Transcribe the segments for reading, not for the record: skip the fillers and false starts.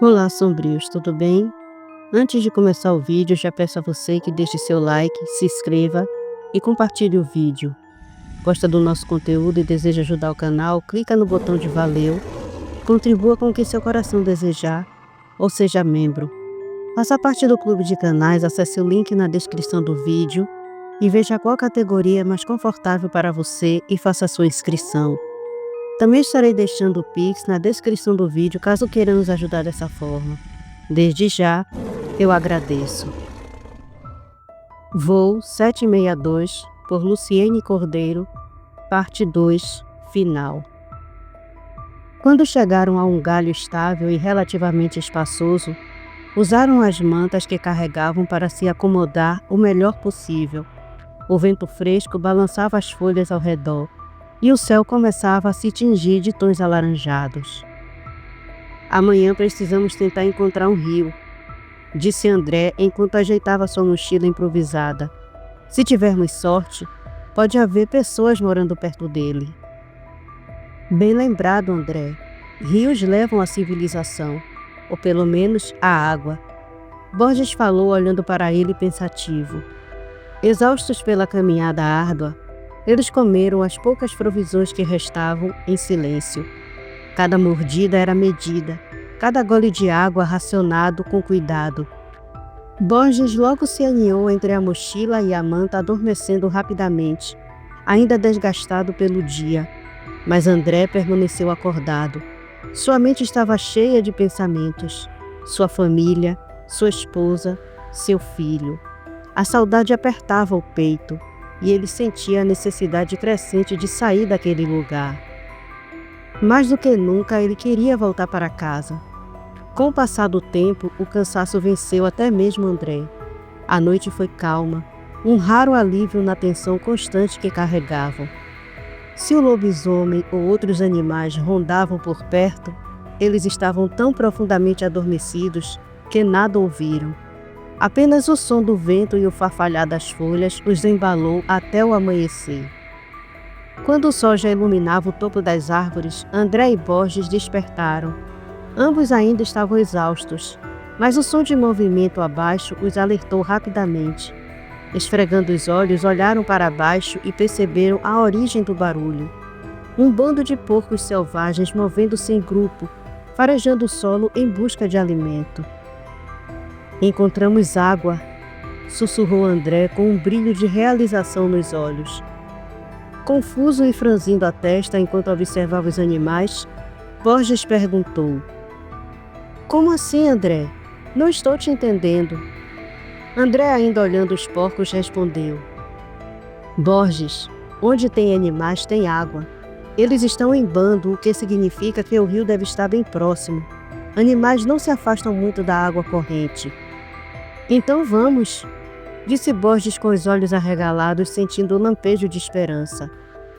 Olá, sombrios, tudo bem? Antes de começar o vídeo, já peço a você que deixe seu like, se inscreva e compartilhe o vídeo. Gosta do nosso conteúdo e deseja ajudar o canal? Clica no botão de valeu, contribua com o que seu coração desejar ou seja membro. Faça parte do clube de canais, acesse o link na descrição do vídeo e veja qual categoria é mais confortável para você e faça sua inscrição. Também estarei deixando o Pix na descrição do vídeo caso queira nos ajudar dessa forma. Desde já, eu agradeço. Voo 762 por Luciene Cordeiro, parte 2, final. Quando chegaram a um galho estável e relativamente espaçoso, usaram as mantas que carregavam para se acomodar o melhor possível. O vento fresco balançava as folhas ao redor e o céu começava a se tingir de tons alaranjados. Amanhã precisamos tentar encontrar um rio, disse André enquanto ajeitava sua mochila improvisada. Se tivermos sorte, pode haver pessoas morando perto dele. Bem lembrado, André. Rios levam à civilização, ou pelo menos à água. Borges falou olhando para ele pensativo. Exaustos pela caminhada árdua, eles comeram as poucas provisões que restavam em silêncio. Cada mordida era medida, cada gole de água racionado com cuidado. Borges logo se aninhou entre a mochila e a manta, adormecendo rapidamente, ainda desgastado pelo dia. Mas André permaneceu acordado. Sua mente estava cheia de pensamentos. Sua família, sua esposa, seu filho. A saudade apertava o peito e ele sentia a necessidade crescente de sair daquele lugar. Mais do que nunca, ele queria voltar para casa. Com o passar do tempo, o cansaço venceu até mesmo André. A noite foi calma, um raro alívio na tensão constante que carregavam. Se o lobisomem ou outros animais rondavam por perto, eles estavam tão profundamente adormecidos que nada ouviram. Apenas o som do vento e o farfalhar das folhas os embalou até o amanhecer. Quando o sol já iluminava o topo das árvores, André e Borges despertaram. Ambos ainda estavam exaustos, mas o som de movimento abaixo os alertou rapidamente. Esfregando os olhos, olharam para baixo e perceberam a origem do barulho. Um bando de porcos selvagens movendo-se em grupo, farejando o solo em busca de alimento. Encontramos água, sussurrou André com um brilho de realização nos olhos. Confuso e franzindo a testa enquanto observava os animais, Borges perguntou: Como assim, André? Não estou te entendendo. André, ainda olhando os porcos, respondeu: Borges, onde tem animais tem água. Eles estão em bando, o que significa que o rio deve estar bem próximo. Animais não se afastam muito da água corrente. Então vamos, disse Borges com os olhos arregalados, sentindo um lampejo de esperança.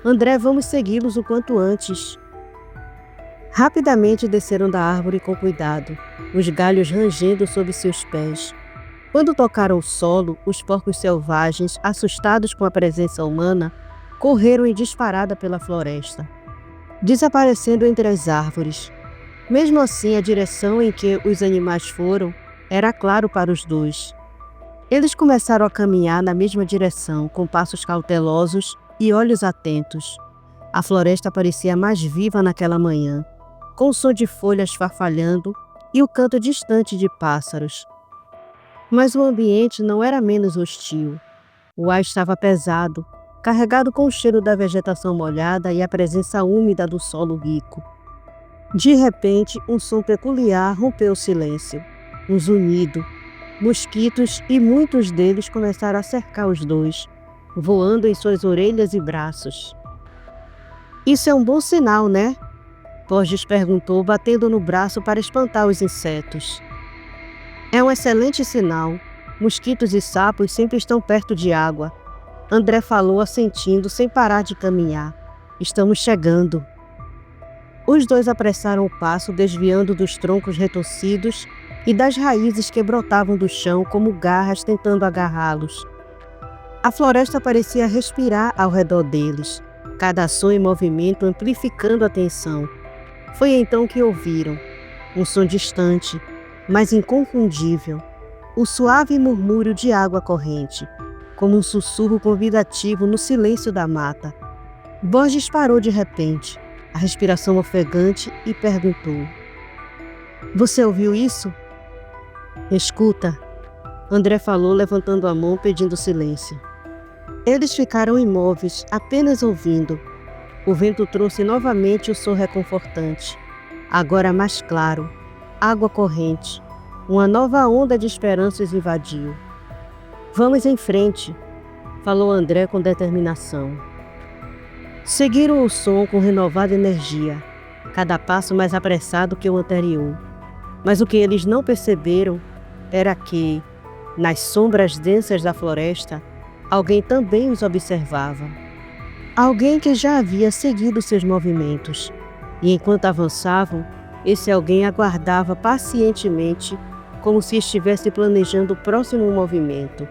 André, vamos segui-los o quanto antes. Rapidamente desceram da árvore com cuidado, os galhos rangendo sob seus pés. Quando tocaram o solo, os porcos selvagens, assustados com a presença humana, correram em disparada pela floresta, desaparecendo entre as árvores. Mesmo assim, a direção em que os animais foram era claro para os dois. Eles começaram a caminhar na mesma direção, com passos cautelosos e olhos atentos. A floresta parecia mais viva naquela manhã, com o som de folhas farfalhando e o canto distante de pássaros. Mas o ambiente não era menos hostil. O ar estava pesado, carregado com o cheiro da vegetação molhada e a presença úmida do solo rico. De repente, um som peculiar rompeu o silêncio. Um zunido. Mosquitos e muitos deles começaram a cercar os dois, voando em suas orelhas e braços. Isso é um bom sinal, né? Borges perguntou, batendo no braço para espantar os insetos. É um excelente sinal. Mosquitos e sapos sempre estão perto de água. André falou, assentindo, sem parar de caminhar. Estamos chegando. Os dois apressaram o passo, desviando dos troncos retorcidos e das raízes que brotavam do chão como garras tentando agarrá-los. A floresta parecia respirar ao redor deles, cada som e movimento amplificando a tensão. Foi então que ouviram um som distante, mas inconfundível, o suave murmúrio de água corrente, como um sussurro convidativo no silêncio da mata. Borges parou de repente, a respiração ofegante, e perguntou: "Você ouviu isso?" "Escuta", André falou, levantando a mão pedindo silêncio. Eles ficaram imóveis, apenas ouvindo. O vento trouxe novamente o som reconfortante, agora mais claro, água corrente. Uma nova onda de esperança os invadiu. "Vamos em frente", falou André com determinação. Seguiram o som com renovada energia, cada passo mais apressado que o anterior. Mas o que eles não perceberam era que, nas sombras densas da floresta, alguém também os observava. Alguém que já havia seguido seus movimentos, e enquanto avançavam, esse alguém aguardava pacientemente, como se estivesse planejando o próximo movimento.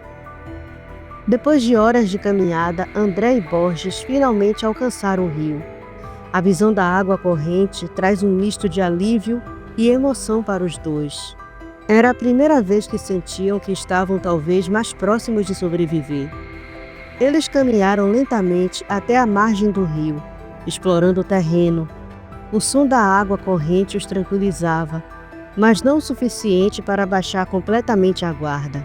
Depois de horas de caminhada, André e Borges finalmente alcançaram o rio. A visão da água corrente traz um misto de alívio e emoção para os dois. Era a primeira vez que sentiam que estavam talvez mais próximos de sobreviver. Eles caminharam lentamente até a margem do rio, explorando o terreno. O som da água corrente os tranquilizava, mas não o suficiente para baixar completamente a guarda.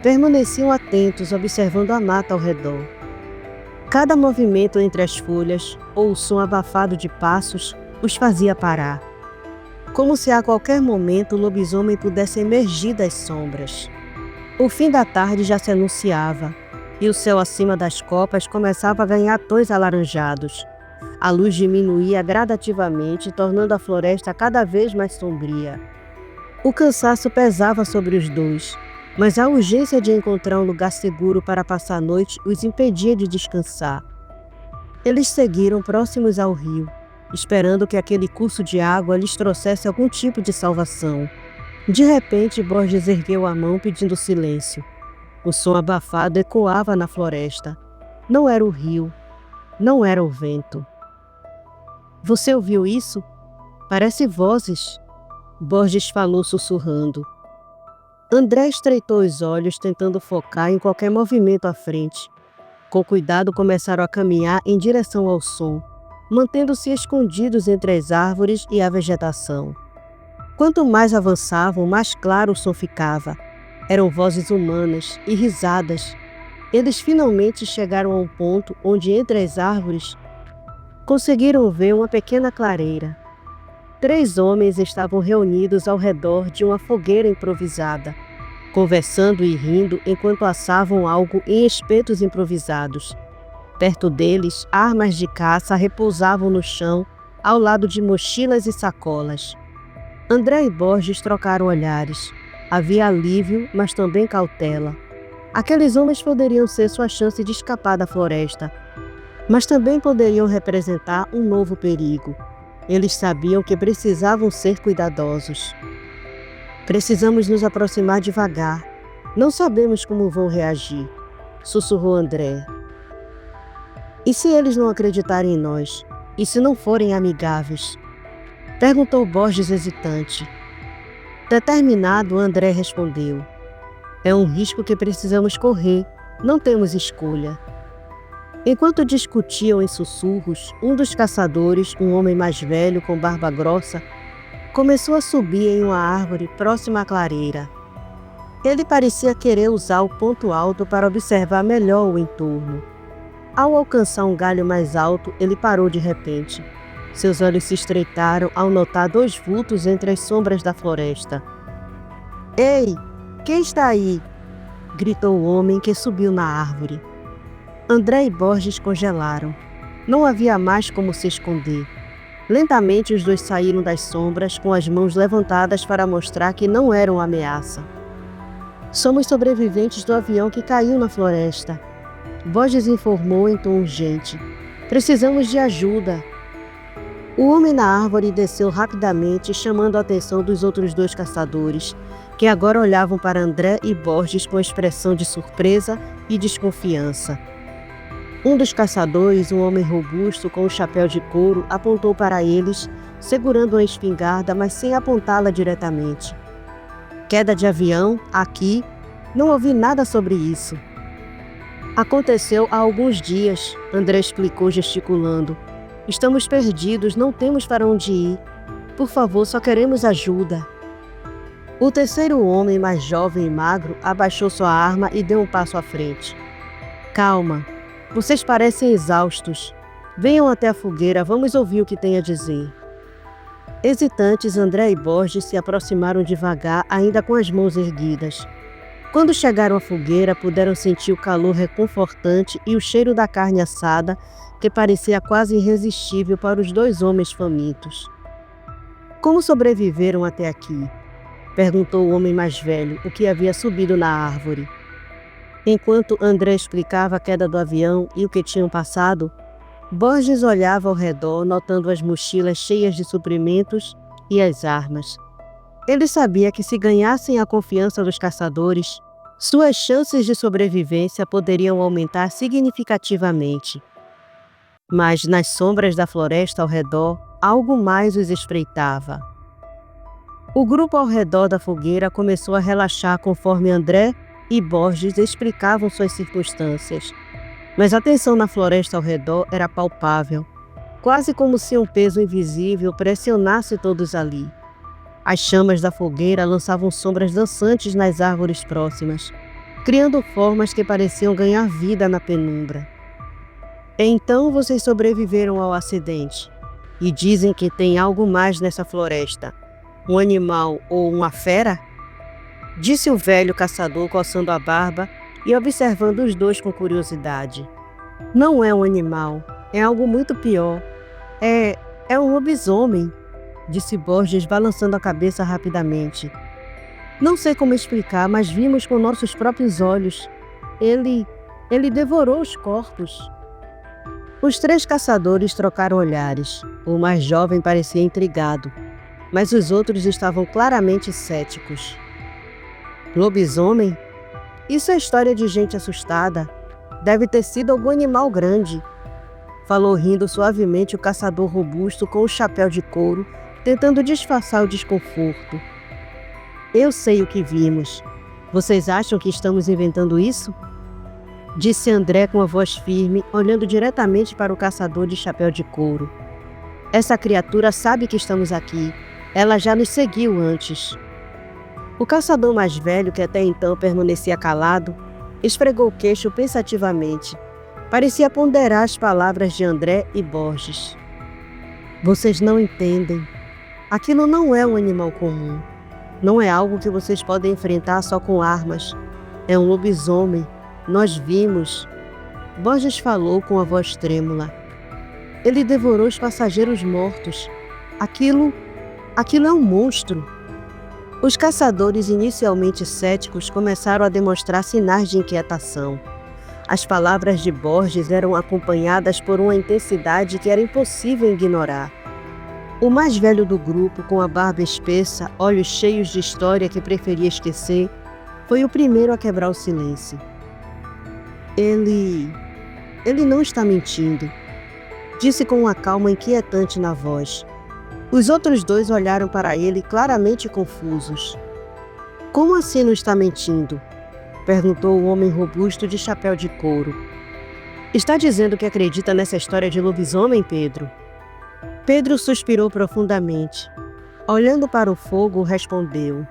Permaneciam atentos, observando a mata ao redor. Cada movimento entre as folhas ou o som abafado de passos os fazia parar, como se a qualquer momento o lobisomem pudesse emergir das sombras. O fim da tarde já se anunciava, e o céu acima das copas começava a ganhar tons alaranjados. A luz diminuía gradativamente, tornando a floresta cada vez mais sombria. O cansaço pesava sobre os dois, mas a urgência de encontrar um lugar seguro para passar a noite os impedia de descansar. Eles seguiram próximos ao rio, esperando que aquele curso de água lhes trouxesse algum tipo de salvação. De repente, Borges ergueu a mão pedindo silêncio. O som abafado ecoava na floresta. Não era o rio, não era o vento. "Você ouviu isso? Parece vozes", Borges falou sussurrando. André estreitou os olhos, tentando focar em qualquer movimento à frente. Com cuidado, começaram a caminhar em direção ao som, mantendo-se escondidos entre as árvores e a vegetação. Quanto mais avançavam, mais claro o som ficava. Eram vozes humanas e risadas. Eles finalmente chegaram a um ponto onde, entre as árvores, conseguiram ver uma pequena clareira. 3 homens estavam reunidos ao redor de uma fogueira improvisada, conversando e rindo enquanto assavam algo em espetos improvisados. Perto deles, armas de caça repousavam no chão, ao lado de mochilas e sacolas. André e Borges trocaram olhares. Havia alívio, mas também cautela. Aqueles homens poderiam ser sua chance de escapar da floresta, mas também poderiam representar um novo perigo. Eles sabiam que precisavam ser cuidadosos. "Precisamos nos aproximar devagar. Não sabemos como vão reagir", sussurrou André. "E se eles não acreditarem em nós? E se não forem amigáveis?" perguntou Borges hesitante. Determinado, André respondeu: "É um risco que precisamos correr. Não temos escolha." Enquanto discutiam em sussurros, um dos caçadores, um homem mais velho com barba grossa, começou a subir em uma árvore próxima à clareira. Ele parecia querer usar o ponto alto para observar melhor o entorno. Ao alcançar um galho mais alto, ele parou de repente. Seus olhos se estreitaram ao notar 2 vultos entre as sombras da floresta. "Ei, quem está aí?" gritou o homem que subiu na árvore. André e Borges congelaram. Não havia mais como se esconder. Lentamente os dois saíram das sombras com as mãos levantadas para mostrar que não eram ameaça. "Somos sobreviventes do avião que caiu na floresta", Borges informou em tom urgente. "Precisamos de ajuda." O homem na árvore desceu rapidamente, chamando a atenção dos outros dois caçadores, que agora olhavam para André e Borges com expressão de surpresa e desconfiança. Um dos caçadores, um homem robusto com um chapéu de couro, apontou para eles, segurando uma espingarda, mas sem apontá-la diretamente. Queda de avião, aqui, não ouvi nada sobre isso. Aconteceu há alguns dias, André explicou gesticulando. Estamos perdidos, não temos para onde ir. Por favor, só queremos ajuda. O terceiro homem, mais jovem e magro, abaixou sua arma e deu um passo à frente. Calma. Vocês parecem exaustos. Venham até a fogueira, vamos ouvir o que tem a dizer. Hesitantes, André e Borges se aproximaram devagar, ainda com as mãos erguidas. Quando chegaram à fogueira, puderam sentir o calor reconfortante e o cheiro da carne assada, que parecia quase irresistível para os dois homens famintos. Como sobreviveram até aqui? Perguntou o homem mais velho, o que havia subido na árvore. Enquanto André explicava a queda do avião e o que tinham passado, Borges olhava ao redor, notando as mochilas cheias de suprimentos e as armas. Ele sabia que se ganhassem a confiança dos caçadores, suas chances de sobrevivência poderiam aumentar significativamente. Mas nas sombras da floresta ao redor, algo mais os espreitava. O grupo ao redor da fogueira começou a relaxar conforme André e Borges explicavam suas circunstâncias. Mas a tensão na floresta ao redor era palpável, quase como se um peso invisível pressionasse todos ali. As chamas da fogueira lançavam sombras dançantes nas árvores próximas, criando formas que pareciam ganhar vida na penumbra. Então vocês sobreviveram ao acidente e dizem que tem algo mais nessa floresta, um animal ou uma fera? Disse o velho caçador coçando a barba e observando os dois com curiosidade. Não é um animal, é algo muito pior. É um lobisomem, disse Borges balançando a cabeça rapidamente. Não sei como explicar, mas vimos com nossos próprios olhos. Ele devorou os corpos. Os três caçadores trocaram olhares. O mais jovem parecia intrigado, mas os outros estavam claramente céticos. Lobisomem? Isso é história de gente assustada. Deve ter sido algum animal grande. Falou rindo suavemente o caçador robusto com o chapéu de couro, tentando disfarçar o desconforto. Eu sei o que vimos. Vocês acham que estamos inventando isso? Disse André com a voz firme, olhando diretamente para o caçador de chapéu de couro. Essa criatura sabe que estamos aqui. Ela já nos seguiu antes. O caçador mais velho, que até então permanecia calado, esfregou o queixo pensativamente. Parecia ponderar as palavras de André e Borges. Vocês não entendem. Aquilo não é um animal comum. Não é algo que vocês podem enfrentar só com armas. É um lobisomem. Nós vimos. Borges falou com a voz trêmula. Ele devorou os passageiros mortos. Aquilo é um monstro. Os caçadores, inicialmente céticos, começaram a demonstrar sinais de inquietação. As palavras de Borges eram acompanhadas por uma intensidade que era impossível ignorar. O mais velho do grupo, com a barba espessa, olhos cheios de história que preferia esquecer, foi o primeiro a quebrar o silêncio. Ele não está mentindo, disse com uma calma inquietante na voz. Os outros dois olharam para ele claramente confusos. Como assim não está mentindo? Perguntou o homem robusto de chapéu de couro. Está dizendo que acredita nessa história de lobisomem, Pedro? Pedro suspirou profundamente. Olhando para o fogo, respondeu.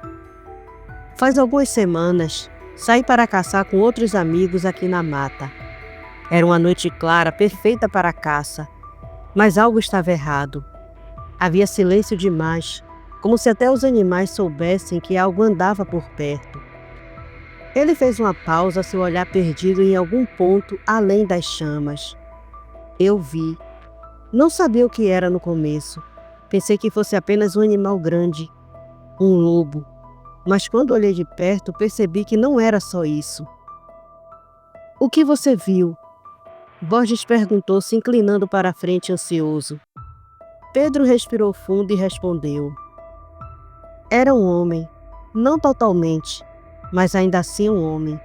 Faz algumas semanas, saí para caçar com outros amigos aqui na mata. Era uma noite clara, perfeita para a caça, mas algo estava errado. Havia silêncio demais, como se até os animais soubessem que algo andava por perto. Ele fez uma pausa, seu olhar perdido em algum ponto além das chamas. Eu vi. Não sabia o que era no começo. Pensei que fosse apenas um animal grande, um lobo. Mas quando olhei de perto, percebi que não era só isso. O que você viu? Borges perguntou, se inclinando para a frente ansioso. Pedro respirou fundo e respondeu. Era um homem, não totalmente, mas ainda assim um homem.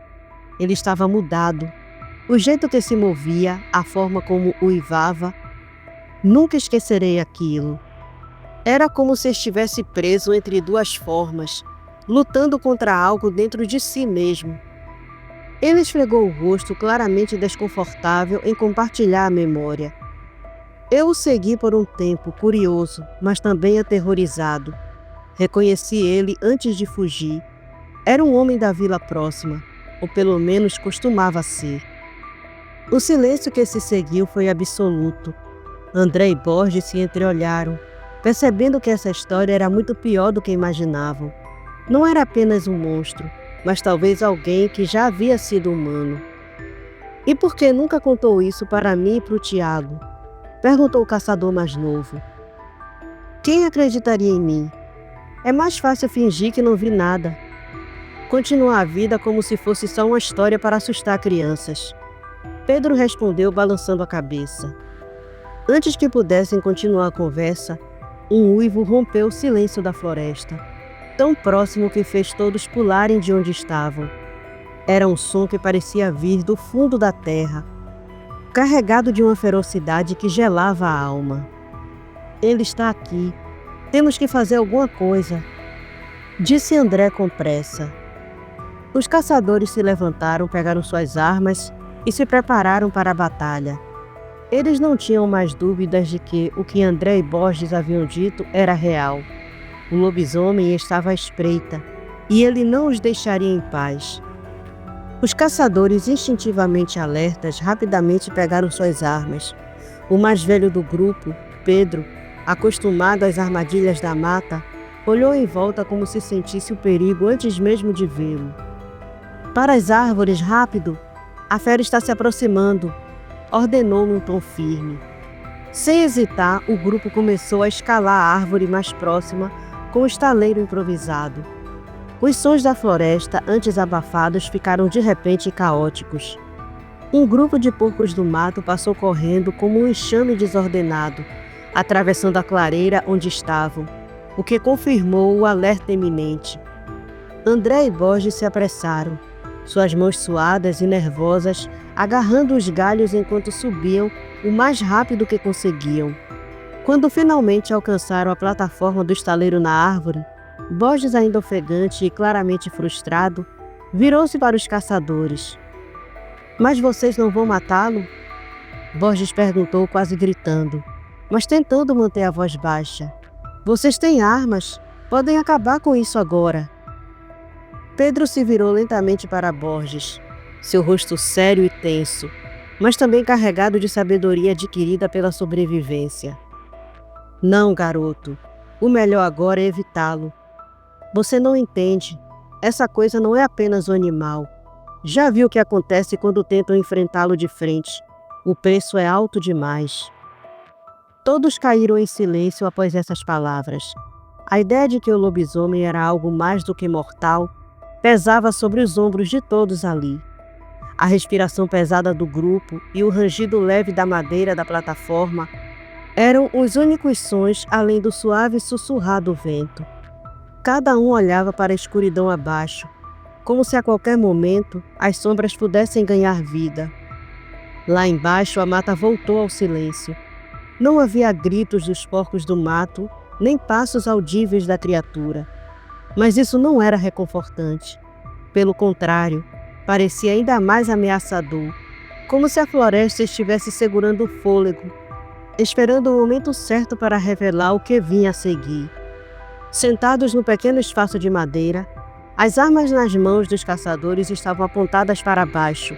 Ele estava mudado. O jeito que se movia, a forma como uivava, nunca esquecerei aquilo. Era como se estivesse preso entre duas formas, lutando contra algo dentro de si mesmo. Ele esfregou o rosto, claramente desconfortável em compartilhar a memória. Eu o segui por um tempo, curioso, mas também aterrorizado. Reconheci ele antes de fugir. Era um homem da vila próxima, ou pelo menos costumava ser. O silêncio que se seguiu foi absoluto. André e Borges se entreolharam, percebendo que essa história era muito pior do que imaginavam. Não era apenas um monstro, mas talvez alguém que já havia sido humano. E por que nunca contou isso para mim e para o Tiago? Perguntou o caçador mais novo. Quem acreditaria em mim? É mais fácil fingir que não vi nada. Continuar a vida como se fosse só uma história para assustar crianças. Pedro respondeu balançando a cabeça. Antes que pudessem continuar a conversa, um uivo rompeu o silêncio da floresta, tão próximo que fez todos pularem de onde estavam. Era um som que parecia vir do fundo da terra, carregado de uma ferocidade que gelava a alma. Ele está aqui. Temos que fazer alguma coisa, disse André com pressa. Os caçadores se levantaram, pegaram suas armas e se prepararam para a batalha. Eles não tinham mais dúvidas de que o que André e Borges haviam dito era real. O lobisomem estava à espreita e ele não os deixaria em paz. Os caçadores, instintivamente alertas, rapidamente pegaram suas armas. O mais velho do grupo, Pedro, acostumado às armadilhas da mata, olhou em volta como se sentisse o perigo antes mesmo de vê-lo. Para as árvores, rápido! A fera está se aproximando, ordenou num tom firme. Sem hesitar, o grupo começou a escalar a árvore mais próxima com um estaleiro improvisado. Os sons da floresta, antes abafados, ficaram de repente caóticos. Um grupo de porcos do mato passou correndo como um enxame desordenado, atravessando a clareira onde estavam, o que confirmou o alerta iminente. André e Borges se apressaram, suas mãos suadas e nervosas, agarrando os galhos enquanto subiam o mais rápido que conseguiam. Quando finalmente alcançaram a plataforma do estaleiro na árvore, Borges, ainda ofegante e claramente frustrado, virou-se para os caçadores. Mas vocês não vão matá-lo? Borges perguntou, quase gritando, mas tentando manter a voz baixa. Vocês têm armas, podem acabar com isso agora. Pedro se virou lentamente para Borges, seu rosto sério e tenso, mas também carregado de sabedoria adquirida pela sobrevivência. Não, garoto, o melhor agora é evitá-lo. Você não entende, essa coisa não é apenas um animal. Já viu o que acontece quando tentam enfrentá-lo de frente. O preço é alto demais. Todos caíram em silêncio após essas palavras. A ideia de que o lobisomem era algo mais do que mortal pesava sobre os ombros de todos ali. A respiração pesada do grupo e o rangido leve da madeira da plataforma eram os únicos sons além do suave sussurrar do vento. Cada um olhava para a escuridão abaixo, como se a qualquer momento as sombras pudessem ganhar vida. Lá embaixo a mata voltou ao silêncio. Não havia gritos dos porcos do mato, nem passos audíveis da criatura. Mas isso não era reconfortante. Pelo contrário, parecia ainda mais ameaçador, como se a floresta estivesse segurando o fôlego, esperando o momento certo para revelar o que vinha a seguir. Sentados no pequeno espaço de madeira, as armas nas mãos dos caçadores estavam apontadas para baixo,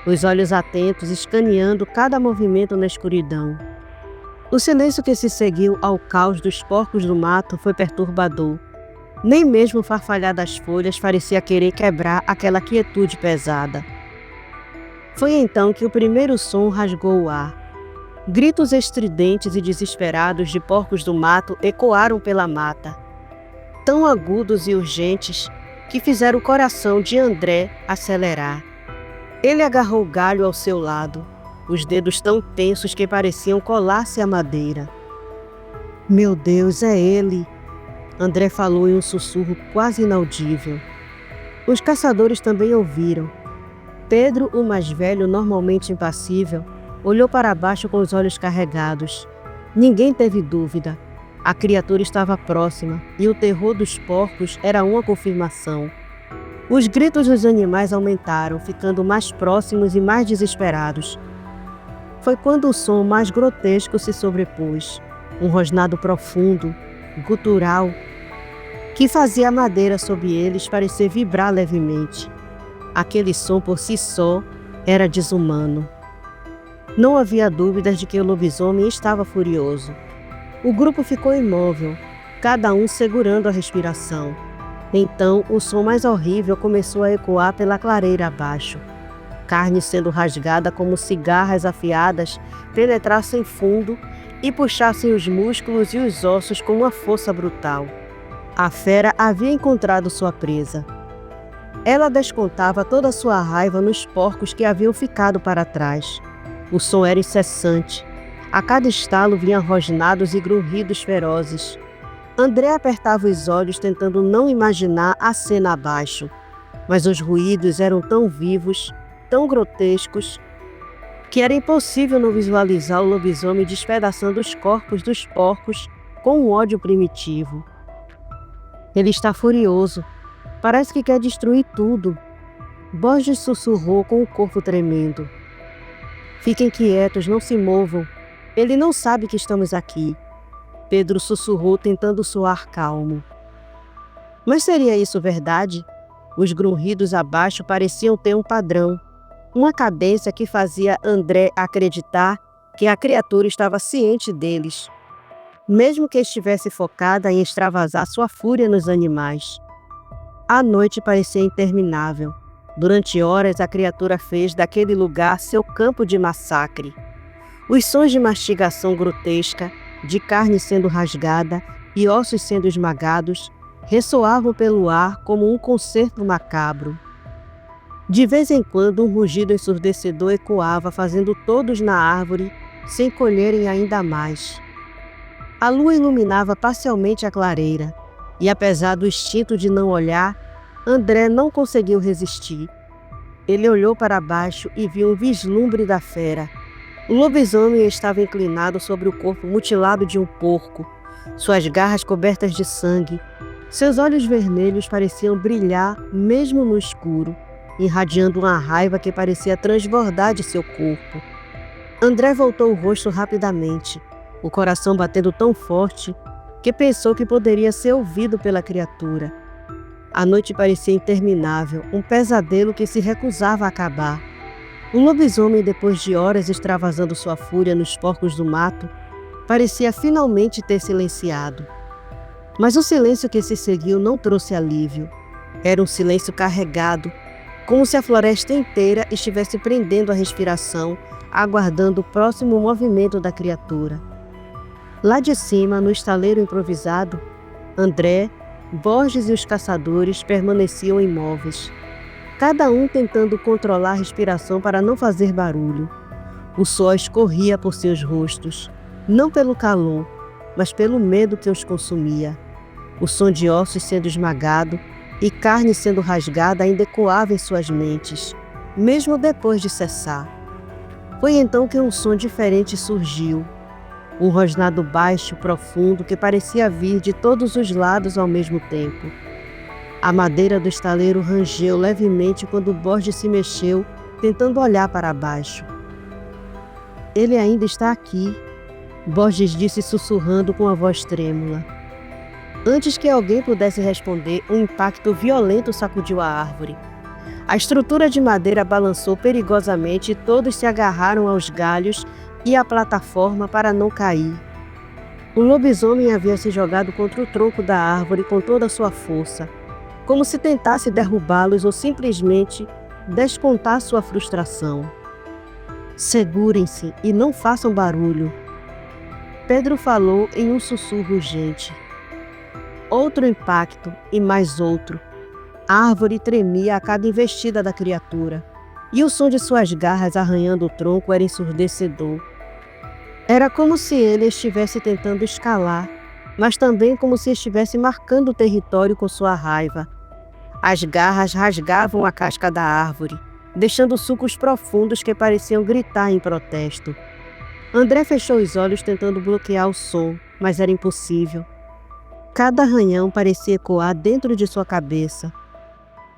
os olhos atentos escaneando cada movimento na escuridão. O silêncio que se seguiu ao caos dos porcos do mato foi perturbador. Nem mesmo o farfalhar das folhas parecia querer quebrar aquela quietude pesada. Foi então que o primeiro som rasgou o ar. Gritos estridentes e desesperados de porcos do mato ecoaram pela mata, tão agudos e urgentes que fizeram o coração de André acelerar. Ele agarrou o galho ao seu lado, os dedos tão tensos que pareciam colar-se à madeira. Meu Deus, é ele! André falou em um sussurro quase inaudível. Os caçadores também ouviram. Pedro, o mais velho, normalmente impassível, olhou para baixo com os olhos carregados. Ninguém teve dúvida. A criatura estava próxima e o terror dos porcos era uma confirmação. Os gritos dos animais aumentaram, ficando mais próximos e mais desesperados. Foi quando o som mais grotesco se sobrepôs, um rosnado profundo, gutural, que fazia a madeira sob eles parecer vibrar levemente. Aquele som por si só era desumano. Não havia dúvidas de que o lobisomem estava furioso. O grupo ficou imóvel, cada um segurando a respiração. Então, o som mais horrível começou a ecoar pela clareira abaixo. Carne sendo rasgada como se garras afiadas penetrassem fundo e puxassem os músculos e os ossos com uma força brutal. A fera havia encontrado sua presa. Ela descontava toda a sua raiva nos porcos que haviam ficado para trás. O som era incessante. A cada estalo vinham rosnados e grunhidos ferozes. André apertava os olhos tentando não imaginar a cena abaixo. Mas os ruídos eram tão vivos, tão grotescos, que era impossível não visualizar o lobisomem despedaçando os corpos dos porcos com um ódio primitivo. Ele está furioso. Parece que quer destruir tudo. Borges sussurrou com o corpo tremendo. Fiquem quietos, não se movam. Ele não sabe que estamos aqui. Pedro sussurrou, tentando soar calmo. Mas seria isso verdade? Os grunhidos abaixo pareciam ter um padrão, uma cadência que fazia André acreditar que a criatura estava ciente deles, mesmo que estivesse focada em extravasar sua fúria nos animais. A noite parecia interminável. Durante horas, a criatura fez daquele lugar seu campo de massacre. Os sons de mastigação grotesca, de carne sendo rasgada e ossos sendo esmagados, ressoavam pelo ar como um concerto macabro. De vez em quando, um rugido ensurdecedor ecoava, fazendo todos na árvore se encolherem ainda mais. A lua iluminava parcialmente a clareira, e apesar do instinto de não olhar, André não conseguiu resistir. Ele olhou para baixo e viu um vislumbre da fera. O lobisomem estava inclinado sobre o corpo mutilado de um porco, suas garras cobertas de sangue. Seus olhos vermelhos pareciam brilhar mesmo no escuro, irradiando uma raiva que parecia transbordar de seu corpo. André voltou o rosto rapidamente, o coração batendo tão forte que pensou que poderia ser ouvido pela criatura. A noite parecia interminável, um pesadelo que se recusava a acabar. O lobisomem, depois de horas extravasando sua fúria nos porcos do mato, parecia finalmente ter silenciado. Mas o silêncio que se seguiu não trouxe alívio. Era um silêncio carregado, como se a floresta inteira estivesse prendendo a respiração, aguardando o próximo movimento da criatura. Lá de cima, no estaleiro improvisado, André, Borges e os caçadores permaneciam imóveis, cada um tentando controlar a respiração para não fazer barulho. O sol escorria por seus rostos, não pelo calor, mas pelo medo que os consumia. O som de ossos sendo esmagado e carne sendo rasgada ainda ecoava em suas mentes, mesmo depois de cessar. Foi então que um som diferente surgiu, um rosnado baixo, profundo, que parecia vir de todos os lados ao mesmo tempo. A madeira do estaleiro rangeu levemente quando Borges se mexeu, tentando olhar para baixo. Ele ainda está aqui, Borges disse sussurrando com a voz trêmula. Antes que alguém pudesse responder, um impacto violento sacudiu a árvore. A estrutura de madeira balançou perigosamente e todos se agarraram aos galhos e à plataforma para não cair. O lobisomem havia se jogado contra o tronco da árvore com toda a sua força, como se tentasse derrubá-los ou simplesmente descontar sua frustração. Segurem-se e não façam barulho. Pedro falou em um sussurro urgente. Outro impacto e mais outro. A árvore tremia a cada investida da criatura, e o som de suas garras arranhando o tronco era ensurdecedor. Era como se ele estivesse tentando escalar mas também como se estivesse marcando o território com sua raiva. As garras rasgavam a casca da árvore, deixando sulcos profundos que pareciam gritar em protesto. André fechou os olhos tentando bloquear o som, mas era impossível. Cada arranhão parecia ecoar dentro de sua cabeça,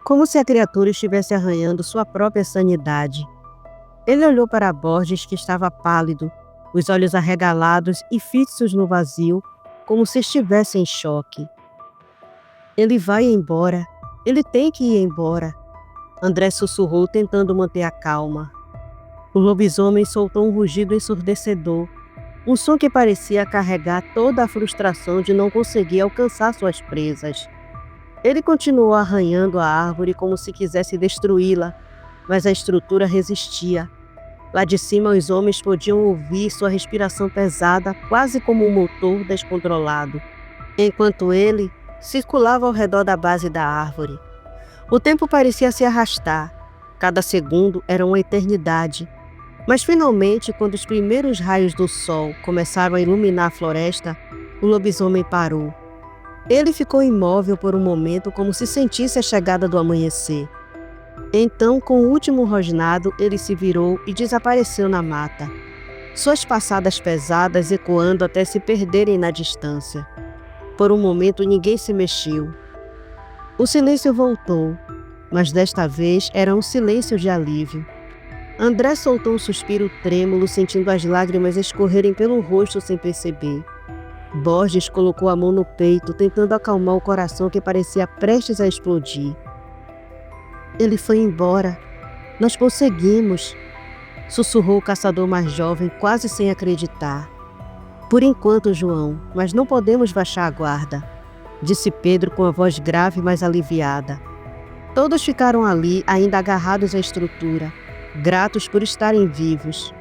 como se a criatura estivesse arranhando sua própria sanidade. Ele olhou para Borges, que estava pálido, os olhos arregalados e fixos no vazio, como se estivesse em choque. Ele vai embora. Ele tem que ir embora. André sussurrou, tentando manter a calma. O lobisomem soltou um rugido ensurdecedor, um som que parecia carregar toda a frustração de não conseguir alcançar suas presas. Ele continuou arranhando a árvore como se quisesse destruí-la, mas a estrutura resistia. Lá de cima, os homens podiam ouvir sua respiração pesada, quase como um motor descontrolado, enquanto ele circulava ao redor da base da árvore. O tempo parecia se arrastar. Cada segundo era uma eternidade. Mas finalmente, quando os primeiros raios do sol começaram a iluminar a floresta, o lobisomem parou. Ele ficou imóvel por um momento, como se sentisse a chegada do amanhecer. Então, com o último rosnado, ele se virou e desapareceu na mata, suas passadas pesadas ecoando até se perderem na distância. Por um momento, ninguém se mexeu. O silêncio voltou, mas desta vez era um silêncio de alívio. André soltou um suspiro trêmulo, sentindo as lágrimas escorrerem pelo rosto sem perceber. Borges colocou a mão no peito, tentando acalmar o coração que parecia prestes a explodir. Ele foi embora. Nós conseguimos, sussurrou o caçador mais jovem, quase sem acreditar. Por enquanto, João, mas não podemos baixar a guarda, disse Pedro com a voz grave, mas aliviada. Todos ficaram ali, ainda agarrados à estrutura, gratos por estarem vivos.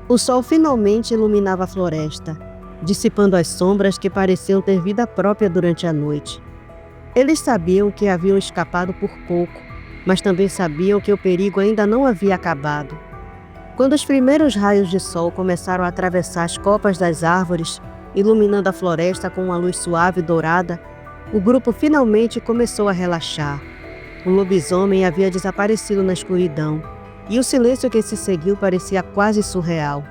O sol finalmente iluminava a floresta, dissipando as sombras que pareciam ter vida própria durante a noite. Eles sabiam que haviam escapado por pouco, mas também sabiam que o perigo ainda não havia acabado. Quando os primeiros raios de sol começaram a atravessar as copas das árvores, iluminando a floresta com uma luz suave e dourada, o grupo finalmente começou a relaxar. O lobisomem havia desaparecido na escuridão, e o silêncio que se seguiu parecia quase surreal.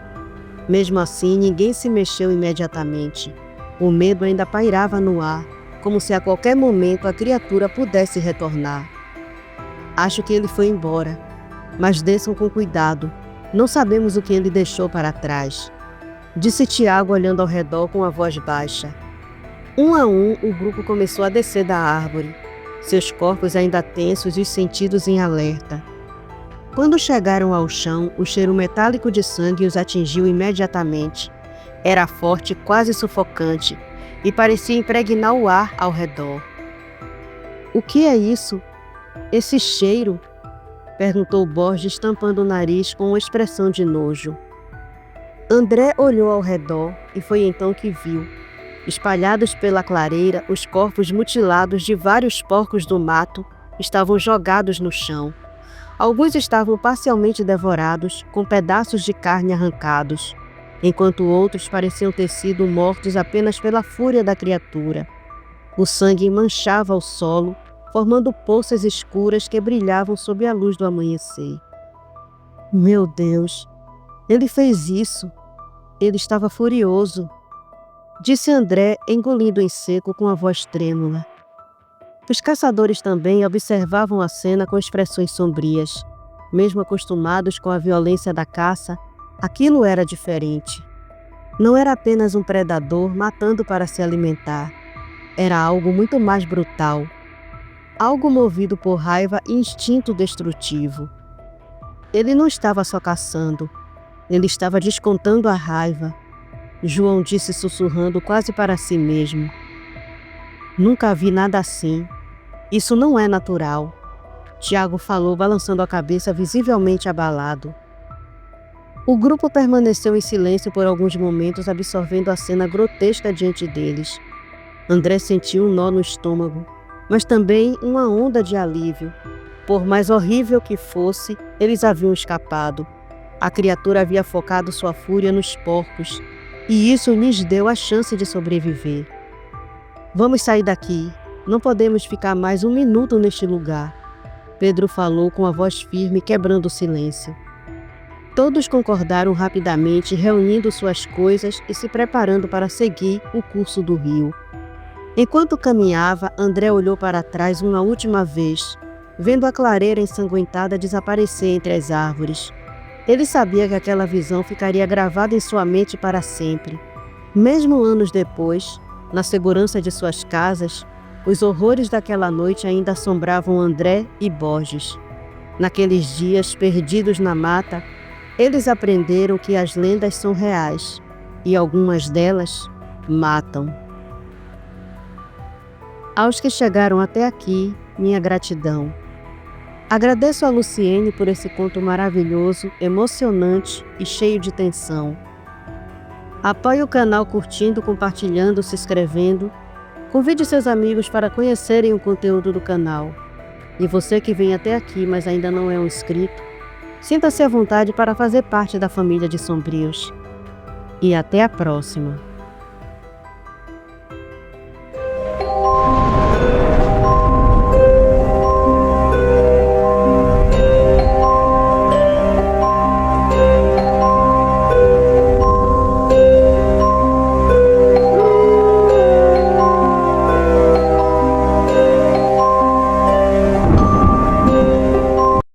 Mesmo assim, ninguém se mexeu imediatamente. O medo ainda pairava no ar, como se a qualquer momento a criatura pudesse retornar. Acho que ele foi embora, mas desçam com cuidado. Não sabemos o que ele deixou para trás, disse Tiago olhando ao redor com a voz baixa. Um a um, o grupo começou a descer da árvore, seus corpos ainda tensos e os sentidos em alerta. Quando chegaram ao chão, o cheiro metálico de sangue os atingiu imediatamente. Era forte, quase sufocante, e parecia impregnar o ar ao redor. O que é isso? Esse cheiro? Perguntou Borges, tampando o nariz com uma expressão de nojo. André olhou ao redor e foi então que viu, espalhados pela clareira, os corpos mutilados de vários porcos do mato estavam jogados no chão. Alguns estavam parcialmente devorados, com pedaços de carne arrancados, enquanto outros pareciam ter sido mortos apenas pela fúria da criatura. O sangue manchava o solo, formando poças escuras que brilhavam sob a luz do amanhecer. Meu Deus, ele fez isso. Ele estava furioso, disse André, engolindo em seco com a voz trêmula. Os caçadores também observavam a cena com expressões sombrias. Mesmo acostumados com a violência da caça, aquilo era diferente. Não era apenas um predador matando para se alimentar. Era algo muito mais brutal. Algo movido por raiva e instinto destrutivo. Ele não estava só caçando. Ele estava descontando a raiva. João disse sussurrando quase para si mesmo. Nunca vi nada assim. Isso não é natural. Tiago falou, balançando a cabeça, visivelmente abalado. O grupo permaneceu em silêncio por alguns momentos, absorvendo a cena grotesca diante deles. André sentiu um nó no estômago, mas também uma onda de alívio. Por mais horrível que fosse, eles haviam escapado. A criatura havia focado sua fúria nos porcos, e isso lhes deu a chance de sobreviver. Vamos sair daqui. Não podemos ficar mais um minuto neste lugar. Pedro falou com a voz firme, quebrando o silêncio. Todos concordaram rapidamente, reunindo suas coisas e se preparando para seguir o curso do rio. Enquanto caminhava, André olhou para trás uma última vez, vendo a clareira ensanguentada desaparecer entre as árvores. Ele sabia que aquela visão ficaria gravada em sua mente para sempre. Mesmo anos depois, na segurança de suas casas, os horrores daquela noite ainda assombravam André e Borges. Naqueles dias perdidos na mata, eles aprenderam que as lendas são reais e algumas delas matam. Aos que chegaram até aqui, minha gratidão. Agradeço a Luciene por esse conto maravilhoso, emocionante e cheio de tensão. Apoie o canal curtindo, compartilhando, se inscrevendo. Convide seus amigos para conhecerem o conteúdo do canal. E você que vem até aqui, mas ainda não é um inscrito, sinta-se à vontade para fazer parte da família de Sombrios. E até a próxima!